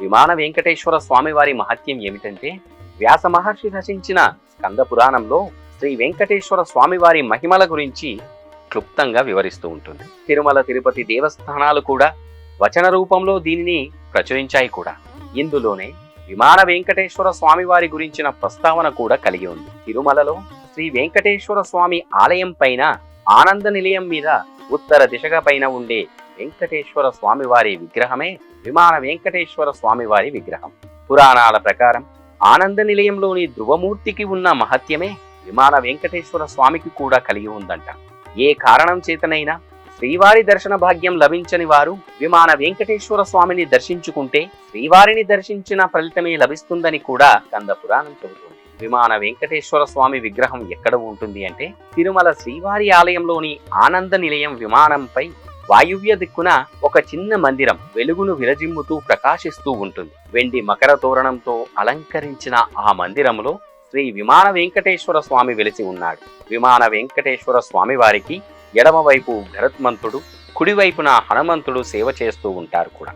విమాన వెంకటేశ్వర స్వామి వారి మహత్యం ఏమిటంటే, వ్యాస మహర్షి రచించిన స్కంద పురాణంలో శ్రీ వెంకటేశ్వర స్వామి వారి మహిమల గురించి క్లుప్తంగా వివరిస్తూ ఉంటుంది. తిరుమల తిరుపతి దేవస్థానాలు కూడా వచన రూపంలో దీనిని ప్రచురించాయి కూడా. ఇందులోనే విమాన వెంకటేశ్వర స్వామి వారి గురించిన ప్రస్తావన కూడా కలిగి ఉంది. తిరుమలలో శ్రీ వెంకటేశ్వర స్వామి ఆలయం పైన ఆనంద నిలయం మీద ఉత్తర దిశగా పైన ఉండే వెంకటేశ్వర స్వామి వారి విగ్రహమే విమాన వెంకటేశ్వర స్వామి వారి విగ్రహం. పురాణాల ప్రకారం ఆనంద నిలయంలోని ధ్రువమూర్తికి ఉన్న మహత్యమే విమాన వెంకటేశ్వర స్వామికి కూడా కలిగి ఉందంట. ఏ కారణం చేతనైనా శ్రీవారి దర్శన భాగ్యం లభించని వారు విమాన వెంకటేశ్వర స్వామిని దర్శించుకుంటే శ్రీవారిని దర్శించిన ఫలితమే లభిస్తుందని కూడా స్కంద పురాణం చెబుతుంది. విమాన వెంకటేశ్వర స్వామి విగ్రహం ఎక్కడ ఉంటుంది అంటే, తిరుమల శ్రీవారి ఆలయంలోని ఆనంద నిలయం విమానంపై వాయువ్య దిక్కున ఒక చిన్న మందిరం వెలుగును విరజిమ్ముతూ ప్రకాశిస్తూ ఉంటుంది. వెండి మకర తోరణంతో అలంకరించిన ఆ మందిరంలో శ్రీ విమాన వెంకటేశ్వర స్వామి వెలిసి ఉన్నాడు. విమాన వెంకటేశ్వర స్వామి వారికి ఎడమవైపు గరుత్మంతుడు, కుడివైపున హనుమంతుడు సేవ చేస్తూ ఉంటారు కూడా.